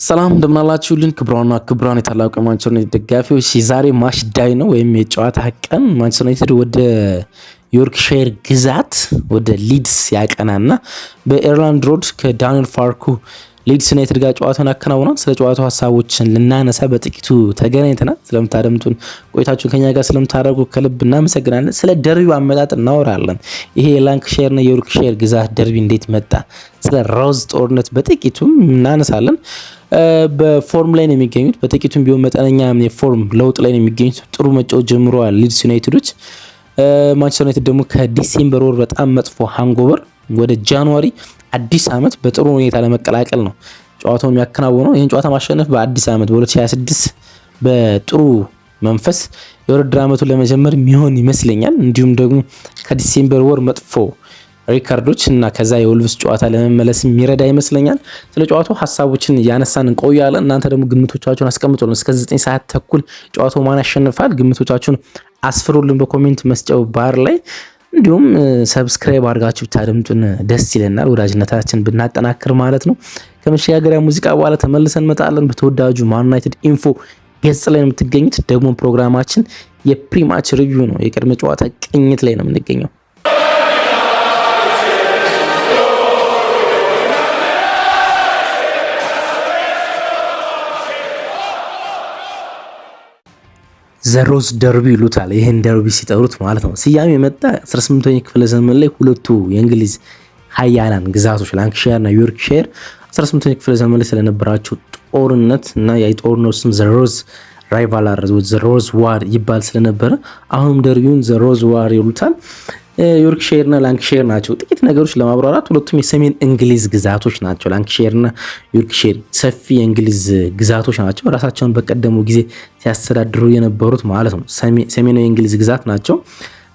ሰላም እንደምናላችሁልን ክብራን የታላቁ ማንቸስተር ዩናይትድ ደጋፊዎች የዛሬ ማች ዳይ ነው ወይም የጨዋታ ቀን ማንቸስተር ዩናይትድ ወደ ዮርክሻየር ግዛት ወደ ሊድስ ያቀናና በኤርላንድ ሮድ ከዳንኤል ፋርኩ ሊድስ ዩናይትድ ጋር ጨዋታውን ያከናውናል። ስለ ጨዋታው ሀሳቦችን ልናነሳ በጥቂቱ ተገናኝተናል። ስለምታደምጡን ቆይታችሁን ከኛ ጋር ስለምታደርጉ ከልብ እናመሰግናለን። ስለ ደርቢው አመጣጥ እናወራለን። ይሄ የላንክሻየርና የዮርክሻየር ግዛት ደርቢ እንዴት መጣ? ስለ ሮዝ ጦርነት በጥቂቱም እናነሳለን። በፎርም ላይ ነው የሚገኙት። በጥቂቱም ቢሆን መጠነኛ የፎርም ለውጥ ላይ ነው የሚገኙት። ጥሩ መጫወት ጀምረዋል ሊድስ ዩናይትዶች። ማንቸስተር ዩናይትድ ደግሞ ከዲሴምበር ወር በጣም መጥፎ ሃንጎቨር ወደ ጃንዋሪ አዲስ ዓመት በጥሩ ሁኔታ ለመቀላቀል ነው ጨዋታውን የሚያከናውነው። ይህን ጨዋታ ማሸነፍ በአዲስ ዓመት በ2026 በጥሩ መንፈስ የውድድር ዓመቱን ለመጀመር የሚሆን ይመስለኛል። እንዲሁም ደግሞ ከዲሴምበር ወር መጥፎ ሪካርዶች እና ከዛ የወልቭስ ጨዋታ ለመመለስ የሚረዳ ይመስለኛል። ስለ ጨዋታው ሀሳቦችን ያነሳን እንቆያለን። እናንተ ደግሞ ግምቶቻችሁን አስቀምጡልን። እስከ 9 ሰዓት ተኩል ጨዋታው ማን ያሸንፋል ግምቶቻችሁን አስፍሩልን በኮሜንት መስጫው ባር ላይ። እንዲሁም ሰብስክራይብ አድርጋችሁ ብታደምጡን ደስ ይለናል፣ ወዳጅነታችን ብናጠናክር ማለት ነው። ከመሸጋገሪያ ሙዚቃ በኋላ ተመልሰን እንመጣለን። በተወዳጁ ማን ዩናይትድ ኢንፎ ገጽ ላይ ነው የምትገኙት። ደግሞ ፕሮግራማችን የፕሪማች ሪቪው ነው፣ የቅድመ ጨዋታ ቅኝት ላይ ነው የምንገኘው። ዘሮዝ ደርቢ ይሉታል። ይሄን ደርቢ ሲጠሩት ማለት ነው። ስያሜ የመጣ 18ኛው ክፍለ ዘመን ላይ ሁለቱ የእንግሊዝ ሀያላን ግዛቶች ላንክሻየር እና ዮርክሻየር 18ኛው ክፍለ ዘመን ላይ ስለነበራቸው ጦርነት እና የጦርነቱ ስም ዘሮዝ ራይቫላር ዘሮዝ ዋር ይባል ስለነበረ አሁንም ደርቢውን ዘሮዝ ዋር ይሉታል። ዮርክሻየር እና ላንክሻየር ናቸው። ጥቂት ነገሮች ለማብራራት ሁለቱም የሰሜን እንግሊዝ ግዛቶች ናቸው። ላንክሻየር እና ዮርክሻየር ሰፊ የእንግሊዝ ግዛቶች ናቸው። ራሳቸውን በቀደሙ ጊዜ ሲያስተዳድሩ የነበሩት ማለት ነው ሰሜናዊ የእንግሊዝ ግዛት ናቸው።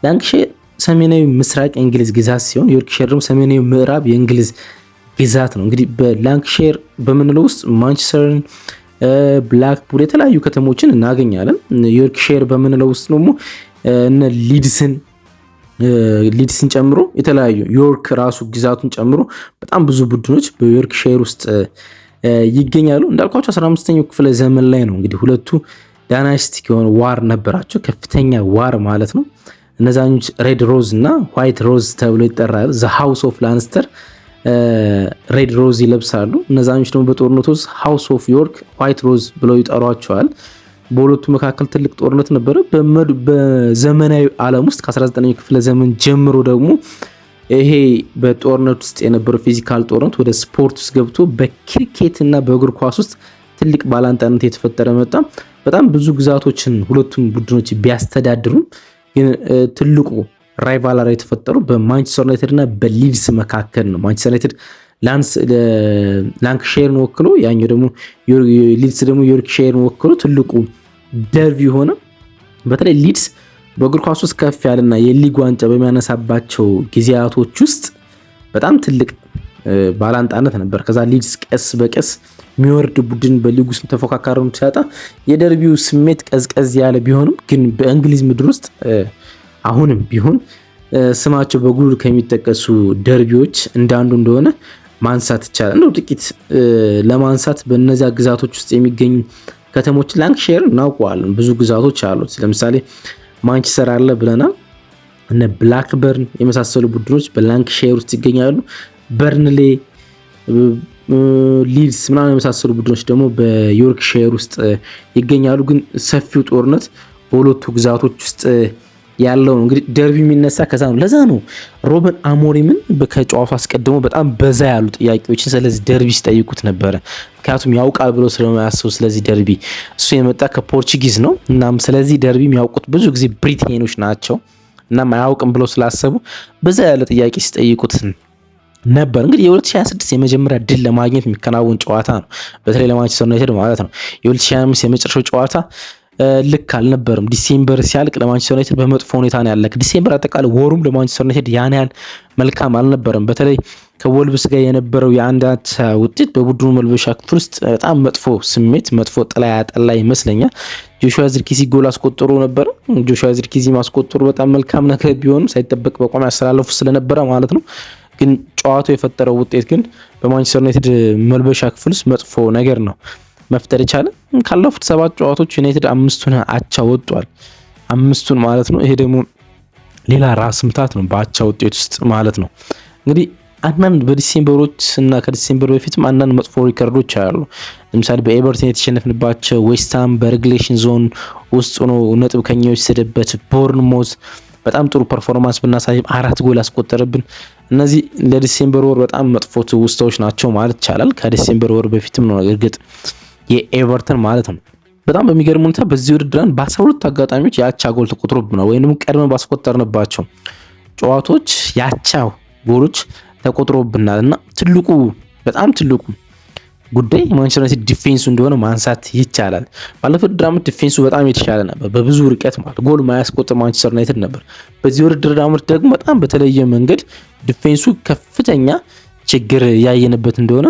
ላንክሻየር ሰሜናዊ ምስራቅ የእንግሊዝ ግዛት ሲሆን ዮርክሻየር ደግሞ ሰሜናዊ ምዕራብ የእንግሊዝ ግዛት ነው። እንግዲህ በላንክሻየር በምንለው ውስጥ ማንቸስተርን፣ ብላክፑል የተለያዩ ከተሞችን እናገኛለን። ዮርክሻየር በምንለው ውስጥ ደግሞ እነ ሊድስን ጨምሮ የተለያዩ ዮርክ ራሱ ግዛቱን ጨምሮ በጣም ብዙ ቡድኖች በዮርክሻየር ውስጥ ይገኛሉ። እንዳልኳቸው 15ኛው ክፍለ ዘመን ላይ ነው እንግዲህ ሁለቱ ዳይናስቲክ የሆነ ዋር ነበራቸው፣ ከፍተኛ ዋር ማለት ነው። እነዛኞች ሬድ ሮዝ እና ዋይት ሮዝ ተብሎ ይጠራሉ። ዘ ሃውስ ኦፍ ላንስተር ሬድ ሮዝ ይለብሳሉ። እነዛኞች ደግሞ በጦርነቱ ውስጥ ሃውስ ኦፍ ዮርክ ዋይት ሮዝ ብለው ይጠሯቸዋል። በሁለቱ መካከል ትልቅ ጦርነት ነበረ። በዘመናዊ ዓለም ውስጥ ከ19ኛው ክፍለ ዘመን ጀምሮ ደግሞ ይሄ በጦርነት ውስጥ የነበረው ፊዚካል ጦርነት ወደ ስፖርት ውስጥ ገብቶ በክሪኬት እና በእግር ኳስ ውስጥ ትልቅ ባላንጣነት የተፈጠረ መጣ። በጣም ብዙ ግዛቶችን ሁለቱም ቡድኖች ቢያስተዳድሩም ግን ትልቁ ራይቫላሪ የተፈጠረው በማንቸስተር ዩናይትድ እና በሊድስ መካከል ነው። ማንቸስተር ዩናይትድ ላንክሻየርን ወክሎ ያኛው ደግሞ ሊድስ ደግሞ ዮርክሻየርን ወክሎ ትልቁ ደርቢ ሆነ። በተለይ ሊድስ በእግር ኳስ ውስጥ ከፍ ያለና የሊግ ዋንጫ በሚያነሳባቸው ጊዜያቶች ውስጥ በጣም ትልቅ ባላንጣነት ነበር። ከዛ ሊድስ ቀስ በቀስ የሚወርድ ቡድን በሊግ ውስጥ ተፎካካሪውን ሲያጣ የደርቢው ስሜት ቀዝቀዝ ያለ ቢሆንም ግን በእንግሊዝ ምድር ውስጥ አሁንም ቢሆን ስማቸው በጉል ከሚጠቀሱ ደርቢዎች እንዳንዱ እንደሆነ ማንሳት ይቻላል። እንደው ጥቂት ለማንሳት በእነዚያ ግዛቶች ውስጥ የሚገኙ ከተሞች ላንክሻየር እናውቀዋለን። ብዙ ግዛቶች አሉት። ለምሳሌ ማንቸስተር አለ ብለናል። እነ ብላክበርን የመሳሰሉ ቡድኖች በላንክሻየር ውስጥ ይገኛሉ። በርንሌ፣ ሊድስ ምናምን የመሳሰሉ ቡድኖች ደግሞ በዮርክሻየር ውስጥ ይገኛሉ። ግን ሰፊው ጦርነት በሁለቱ ግዛቶች ውስጥ ያለው ነው። እንግዲህ ደርቢ የሚነሳ ከዛ ነው። ለዛ ነው ሮበን አሞሪምን ከጨዋታው አስቀድሞ በጣም በዛ ያሉ ጥያቄዎችን ስለዚህ ደርቢ ሲጠይቁት ነበረ። ምክንያቱም ያውቃል ብሎ ስለማያስቡ ስለዚህ ደርቢ እሱ የመጣ ከፖርቹጊዝ ነው። እናም ስለዚህ ደርቢ የሚያውቁት ብዙ ጊዜ ብሪቴኖች ናቸው። እናም አያውቅም ብሎ ስላሰቡ በዛ ያለ ጥያቄ ሲጠይቁት ነበር። እንግዲህ የ2026 የመጀመሪያ ድል ለማግኘት የሚከናወን ጨዋታ ነው፣ በተለይ ለማንቸስተር ዩናይትድ ማለት ነው። የ2025 የመጨረሻው ጨዋታ ልክ አልነበርም። ዲሴምበር ሲያልቅ ለማንቸስተር ዩናይትድ በመጥፎ ሁኔታ ነው ያለቀ። ዲሴምበር አጠቃላይ ወሩም ለማንቸስተር ዩናይትድ ያን ያህል መልካም አልነበረም። በተለይ ከወልቭስ ጋር የነበረው የአንዳት ውጤት በቡድኑ መልበሻ ክፍል ውስጥ በጣም መጥፎ ስሜት፣ መጥፎ ጥላ ያጠላ ይመስለኛል። ጆሹዋ ዚርክዚ ጎል አስቆጥሮ ነበር። ጆሹዋ ዚርክዚ ማስቆጥሩ በጣም መልካም ነገር ቢሆንም ሳይጠበቅ በቋሚ ያስተላለፉ ስለነበረ ማለት ነው። ግን ጨዋታው የፈጠረው ውጤት ግን በማንቸስተር ዩናይትድ መልበሻ ክፍል ውስጥ መጥፎ ነገር ነው መፍጠር የቻለ። ካለፉት 7 ጨዋታዎች ዩናይትድ 5ቱን አቻ ወጥቷል፣ 5ቱን ማለት ነው። ይሄ ደግሞ ሌላ ራስ ምታት ነው በአቻ ውጤት ውስጥ ማለት ነው። እንግዲህ አንዳንድ በዲሴምበሮች እና ከዲሴምበር በፊትም አንዳንድ መጥፎ ሪከርዶች አሉ። ለምሳሌ በኤቨርተን የተሸነፍንባቸው፣ ዌስትሃም በሬጉሌሽን ዞን ውስጥ ሆኖ ነጥብ ከኛ የወሰደበት፣ ቦርንሞዝ በጣም ጥሩ ፐርፎርማንስ ብናሳይም 4 ጎል አስቆጠረብን። እነዚህ ለዲሴምበር ወር በጣም መጥፎ ትውስታዎች ናቸው ማለት ይቻላል። ከዲሴምበር ወር በፊትም ነው እርግጥ የኤቨርተን ማለት ነው። በጣም በሚገርም ሁኔታ በዚህ ውድድር በ12 አጋጣሚዎች የአቻ ጎል ተቆጥሮብናል፣ ወይንም ቀድመን ባስቆጠርንባቸው ጨዋታዎች የአቻ ጎሎች ተቆጥሮብናል እና በጣም ትልቁ ጉዳይ ማንቸስተር ዩናይትድ ዲፌንሱ እንደሆነ ማንሳት ይቻላል። ባለፈው ውድድር ዓመት ዲፌንሱ በጣም የተሻለ ነበር፣ በብዙ ርቀት ማለት ጎል ማያስቆጥር ማንቸስተር ዩናይትድ ነበር። በዚህ ውድድር ዓመት ደግሞ በጣም በተለየ መንገድ ዲፌንሱ ከፍተኛ ችግር ያየንበት እንደሆነ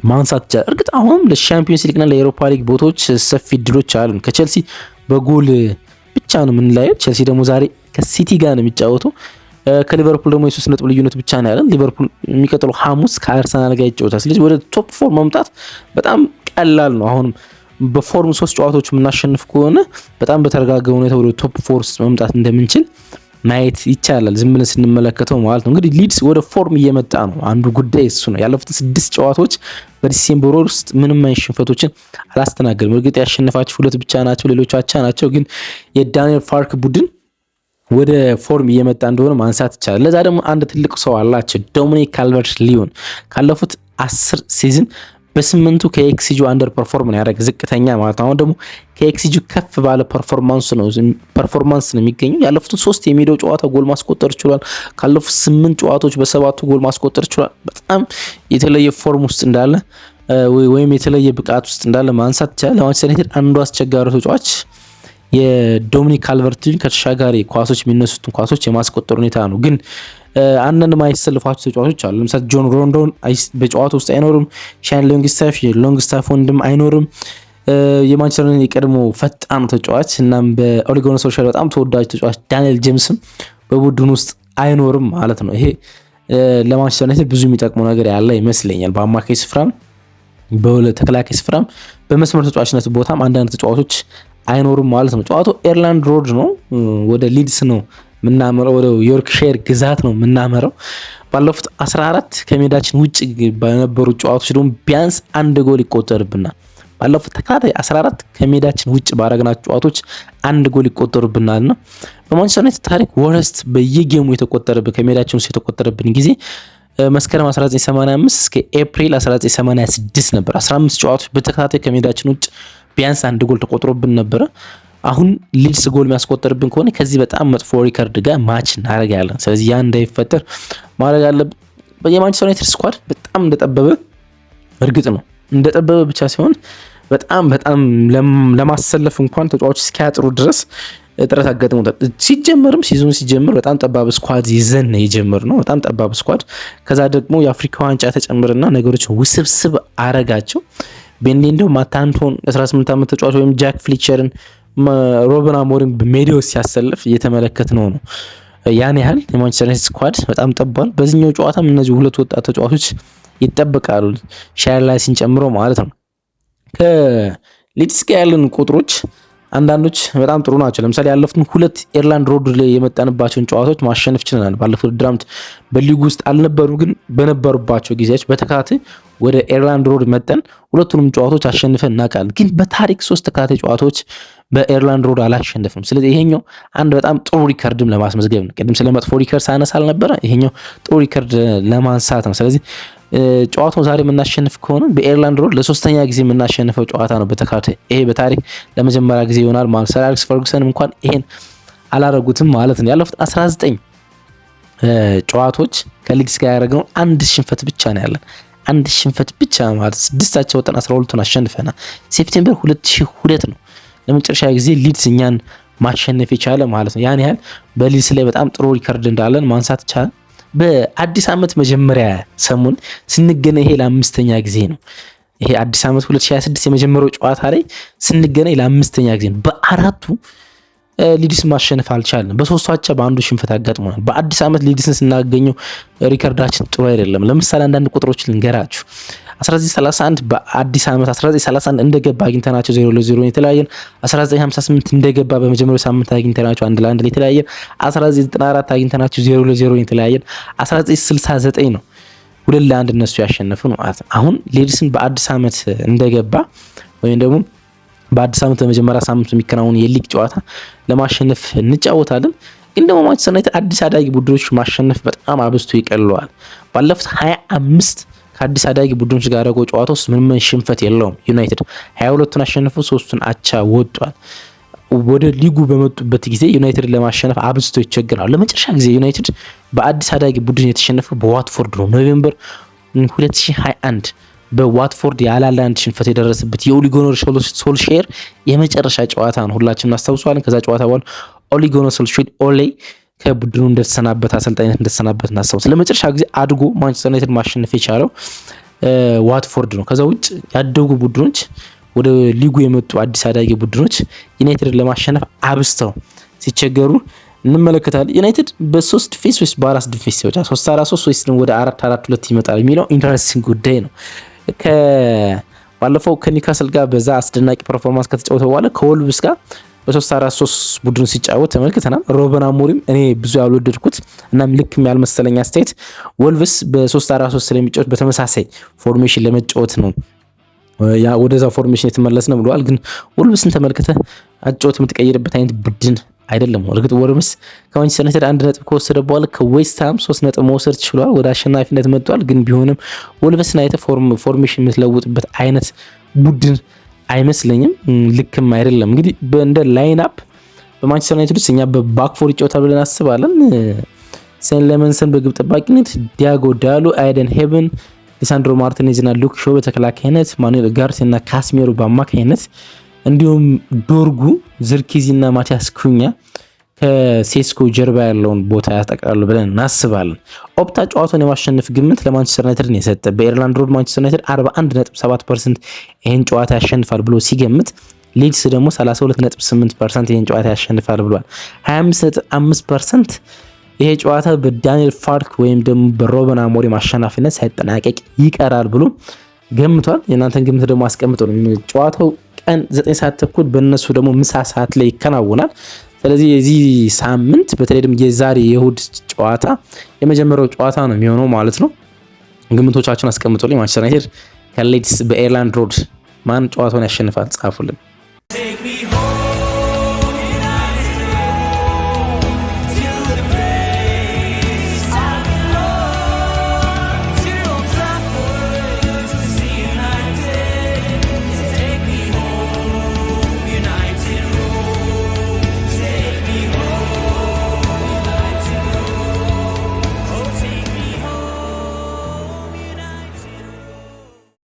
ማንሳት ይቻላል። እርግጥ አሁንም ለሻምፒዮንስ ሊግና ለኤሮፓ ሊግ ቦታዎች ሰፊ እድሎች አሉን። ከቼልሲ በጎል ብቻ ነው የምንለያየው። ቼልሲ ደግሞ ዛሬ ከሲቲ ጋር ነው የሚጫወተው። ከሊቨርፑል ደግሞ የ3 ነጥብ ልዩነት ብቻ ነው ያለን። ሊቨርፑል የሚቀጥለው ሐሙስ ከአርሰናል ጋር ይጫወታል። ስለዚህ ወደ ቶፕ 4 መምጣት በጣም ቀላል ነው። አሁንም በፎርም 3 ጨዋታዎች የምናሸንፍ ከሆነ በጣም በተረጋጋ ሁኔታ ወደ ቶፕ 4 ውስጥ መምጣት እንደምንችል ማየት ይቻላል፣ ዝም ብለን ስንመለከተው ማለት ነው። እንግዲህ ሊድስ ወደ ፎርም እየመጣ ነው። አንዱ ጉዳይ እሱ ነው። ያለፉት 6 ጨዋታዎች በዲሴምበር ወር ውስጥ ምንም አይነት ሽንፈቶችን አላስተናገድም። እርግጥ ያሸነፋቸው 2 ብቻ ናቸው፣ ሌሎች አቻ ናቸው። ግን የዳንኤል ፋርክ ቡድን ወደ ፎርም እየመጣ እንደሆነ ማንሳት ይቻላል። ለዛ ደግሞ አንድ ትልቅ ሰው አላቸው፣ ዶሚኒክ ካልቨርት-ሊዮን ካለፉት 10 ሲዝን በ8ቱ ከኤክስጂ አንደር ፐርፎርም ነው ያደረገ ዝቅተኛ ማለት ነው። አሁን ደግሞ ከኤክስጂ ከፍ ባለ ፐርፎርማንስ ነው የሚገኘው። ያለፉትን 3 የሜዳው ጨዋታ ጎል ማስቆጠር ይችላል። ካለፉት 8 ጨዋታዎች በ7ቱ ጎል ማስቆጠር ይችላል። በጣም የተለየ ፎርም ውስጥ እንዳለ ወይም የተለየ ብቃት ውስጥ እንዳለ ማንሳት ይቻላል። ለማንቸስተር ዩናይትድ አንዱ አስቸጋሪ ተጫዋች የዶሚኒክ ካልቨርት-ሊዮን ከተሻጋሪ ኳሶች የሚነሱትን ኳሶች የማስቆጠር ሁኔታ ነው። ግን አንዳንድ ማይሰልፋቸው ተጫዋቾች አሉ። ለምሳሌ ጆን ሮንዶን በጨዋታ ውስጥ አይኖርም። ሻን ሎንግስታፍ ወንድም አይኖርም። የማንቸስተር ዩናይትድ የቀድሞ ፈጣኑ ተጫዋች እናም በኦሌ ጉናር ሶልሻር በጣም ተወዳጅ ተጫዋች ዳንኤል ጄምስም በቡድን ውስጥ አይኖርም ማለት ነው። ይሄ ለማንቸስተር ዩናይትድ ብዙ የሚጠቅመው ነገር ያለ ይመስለኛል። በአማካይ ስፍራም በተከላካይ ስፍራም በመስመር ተጫዋችነት ቦታም አንዳንድ ተጫዋቾች አይኖርም ማለት ነው። ጨዋታው ኤርላንድ ሮድ ነው። ወደ ሊድስ ነው ምናመረው፣ ወደ ዮርክሻየር ግዛት ነው ምናመረው። ባለፉት 14 ከሜዳችን ውጭ በነበሩ ጨዋታዎች ደግሞ ቢያንስ 1 ጎል ይቆጠርብናል። ባለፉት ተከታታይ 14 ከሜዳችን ውጭ ባረግናቸው ጨዋታዎች 1 ጎል ይቆጠርብናልና በማንቸስተር ዩናይትድ ታሪክ ወረስት በየጌሙ የተቆጠረብን ከሜዳችን ውስጥ የተቆጠረብን ጊዜ መስከረም 1985 እስከ ኤፕሪል 1986 ነበር። 15 ጨዋታዎች በተከታታይ ከሜዳችን ውጭ ቢያንስ 1 ጎል ተቆጥሮብን ነበረ። አሁን ሊድስ ጎል የሚያስቆጠርብን ከሆነ ከዚህ በጣም መጥፎ ሪከርድ ጋር ማች እናደርጋለን። ስለዚህ ያ እንዳይፈጠር ማድረግ አለብን። የማንቸስተር ዩናይትድ ስኳድ በጣም እንደጠበበ እርግጥ ነው። እንደጠበበ ብቻ ሲሆን በጣም ለማሰለፍ እንኳን ተጫዋቾች እስኪያጥሩ ድረስ ጥረት አጋጥሞታል። ሲዝኑ ሲጀምር በጣም ጠባብ ስኳድ ይዘን ነው የጀመርነው፣ በጣም ጠባብ ስኳድ። ከዛ ደግሞ የአፍሪካ ዋንጫ ተጨምርና ነገሮች ውስብስብ አረጋቸው። ቤንዴንዶ ማታንቶን 18 ዓመት ተጫዋች ወይም ጃክ ፍሊቸርን ሮበን አሞሪም በሜዲዮ ሲያሰልፍ እየተመለከት ነው። ያን ያህል የማንቸስተር ዩናይትድ ስኳድ በጣም ጠቧል። በዚህኛው ጨዋታም እነዚህ 2 ወጣት ተጫዋቾች ይጠበቃሉ፣ ሻርላሲን ጨምሮ ማለት ነው። ከሊድስ ጋር ያለን ቁጥሮች አንዳንዶች በጣም ጥሩ ናቸው። ለምሳሌ ያለፉትን 2 ኤርላንድ ሮድ ላይ የመጣንባቸውን ጨዋታዎች ማሸነፍ ችለናል። ባለፉት ድራምት በሊጉ ውስጥ አልነበሩ፣ ግን በነበሩባቸው ጊዜያች በተከታታይ ወደ ኤርላንድ ሮድ መጠን ሁለቱንም ጨዋታዎች አሸንፈን እናውቃለን። ግን በታሪክ 3 ተከታታይ ጨዋታዎች በኤርላንድ ሮድ አላሸነፍም። ስለዚህ ይሄኛው አንድ በጣም ጥሩ ሪከርድም ለማስመዝገብ ነው። ቅድም ስለ መጥፎ ሪከርድ ሳነሳ አልነበረ? ይሄኛው ጥሩ ሪከርድ ለማንሳት ነው። ስለዚህ ጨዋታውን ዛሬ የምናሸንፍ ከሆነ በኤርላንድ ሮድ ለ3ኛ ጊዜ የምናሸንፈው ጨዋታ ነው በተከታታይ። ይሄ በታሪክ ለመጀመሪያ ጊዜ ይሆናል ማለት ሰር አሌክስ ፈርጉሰን እንኳን ይሄን አላረጉትም ማለት ነው። ያለፉት 19 ጨዋታዎች ከሊድስ ጋር ያደረግነው 1 ሽንፈት ብቻ ነው ያለን። 1 ሽንፈት ብቻ ማለት 6 ወጥተን 12ቱን አሸንፈናል። ሴፕቴምበር 2002 ነው ለመጨረሻ ጊዜ ሊድስ እኛን ማሸነፍ የቻለ ማለት ነው። ያን ያህል በሊድስ ላይ በጣም ጥሩ ሪከርድ እንዳለን ማንሳት ይቻላል። በአዲስ ዓመት መጀመሪያ ሰሞን ስንገናኝ ይሄ ለ5ኛ ጊዜ ነው። ይሄ አዲስ ዓመት 2026 የመጀመሪያው ጨዋታ ላይ ስንገናኝ ለ5ኛ ጊዜ ነው። በ4ቱ ሊድስ ማሸነፍ አልቻለም። በሶስቱ አቻ በአንዱ ሽንፈት አጋጥሞናል። በአዲስ ዓመት ሊድስን ስናገኘው ሪከርዳችን ጥሩ አይደለም። ለምሳሌ አንዳንድ ቁጥሮች ልንገራችሁ። 1931 በአዲስ ዓመት 1931 እንደገባ አግኝተናቸው 0-0 የተለያየን። 1958 እንደገባ በመጀመሪያው ሳምንት አግኝተናቸው 1-1 የተለያየን። 1994 አግኝተናቸው 0-0 የተለያየን። 1969 ነው 2-1 እነሱ ያሸነፉ ነው ማለት ነው። አሁን ሊድስን በአዲስ ዓመት እንደገባ ወይም ደግሞ በአዲስ ዓመት በመጀመሪያ ሳምንት የሚከናወኑ የሊግ ጨዋታ ለማሸነፍ እንጫወታለን። ግን ደግሞ ማንቸስተር ዩናይትድ አዲስ አዳጊ ቡድኖች ማሸነፍ በጣም አብዝቶ ይቀለዋል። ባለፉት 25 ከአዲስ አዳጊ ቡድኖች ጋር ያደረገው ጨዋታ ውስጥ ምንም ሽንፈት የለውም። ዩናይትድ 22ቱን አሸንፎ 3ቱን አቻ ወጥቷል። ወደ ሊጉ በመጡበት ጊዜ ዩናይትድ ለማሸነፍ አብዝቶ ይቸግራል። ለመጨረሻ ጊዜ ዩናይትድ በአዲስ አዳጊ ቡድን የተሸነፈው በዋትፎርድ ነው። ኖቬምበር 2021 በዋትፎርድ የ1-1 ሽንፈት የደረሰበት የኦሊ ጉናር ሶልሼር የመጨረሻ ጨዋታ ነው። ሁላችንም እናስታውሰዋለን። ከዛ ጨዋታ በኋላ ኦሊ ጉናር ሶልሼር ከቡድኑ እንደተሰናበት አሰልጣኝነት እንደተሰናበት እናስታውስ። ለመጨረሻ ጊዜ አድጎ ማንቸስተር ዩናይትድ ማሸነፍ የቻለው ዋትፎርድ ነው። ከዛ ውጭ ያደጉ ቡድኖች ወደ ሊጉ የመጡ አዲስ አዳጊ ቡድኖች ዩናይትድን ለማሸነፍ አብስተው ሲቸገሩ እንመለከታለን። ዩናይትድ በ3 ዲፌንስ ወይስ በ4 ዲፌንስ ይወጣ 3-4-3 ወይስ ወደ 4-4-2 ይመጣል የሚለው ኢንተረስቲንግ ጉዳይ ነው። ባለፈው ከኒውካስል ጋር በዛ አስደናቂ ፐርፎርማንስ ከተጫወተ በኋላ ከወልቭስ ጋር በ3-4-3 ቡድን ሲጫወት ተመልክተናል። ሩበን አሞሪም እኔ ብዙ ያልወደድኩት እናም ልክም ያልመሰለኝ አስተያየት ወልቭስ በ3-4-3 ስለሚጫወት በተመሳሳይ ፎርሜሽን ለመጫወት ነው ወደዛ ፎርሜሽን የተመለስ ነው ብለዋል። ግን ወልቭስን ተመልክተ አጫወት የምትቀይርበት አይነት ቡድን አይደለም። እርግጥ ወልቭስ ከማንቸስተር ዩናይትድ 1 ነጥብ ከወሰደ በኋላ ከዌስትሃም 3 ነጥብ መውሰድ ችሏል። ወደ አሸናፊነት መጥቷል። ግን ቢሆንም ወልቭስን አይተ ፎርሜሽን የምትለውጥበት አይነት ቡድን አይመስለኝም። ልክም አይደለም። እንግዲህ እንደ ላይን አፕ በማንቸስተር ዩናይትድ ውስጥ እኛ በባክፎር ይጫወታል ብለን አስባለን። ሴን ሌመንሰን በግብ ጠባቂነት፣ ዲያጎ ዳሎ፣ አይደን ሄቨን፣ ሊሳንድሮ ማርቲኔዝ እና ሉክ ሾው በተከላካይነት፣ ማኑኤል ጋርሲ እና ካስሜሮ በአማካይነት እንዲሁም ዶርጉ፣ ዝርኪዚ እና ማቲያስ ኩኛ ከሴስኮ ጀርባ ያለውን ቦታ ያጠቃሉ ብለን እናስባለን። ኦፕታ ጨዋታውን የማሸነፍ ግምት ለማንቸስተር ዩናይትድ ነው የሰጠ። በኤርላንድ ሮድ ማንቸስተር ዩናይትድ 41.7% ይሄን ጨዋታ ያሸንፋል ብሎ ሲገምት፣ ሊድስ ደግሞ 32.8% ይሄን ጨዋታ ያሸንፋል ብሏል። 25.5% ይሄ ጨዋታ በዳንኤል ፋርክ ወይም ደግሞ በሩበን አሞሪም አሸናፊነት ሳይጠናቀቅ ይቀራል ብሎ ገምቷል። የእናንተን ግምት ደግሞ አስቀምጡ ነው። ጨዋታው ቀን 9 ሰዓት ተኩል በእነሱ ደግሞ ምሳ ሰዓት ላይ ይከናወናል። ስለዚህ የዚህ ሳምንት በተለይ ደግሞ የዛሬ የእሁድ ጨዋታ የመጀመሪያው ጨዋታ ነው የሚሆነው ማለት ነው። ግምቶቻችሁን አስቀምጡልኝ። ማንቸስተር ዩናይትድ ከሊድስ በኤርላንድ ሮድ ማን ጨዋታውን ያሸንፋል ጻፉልን።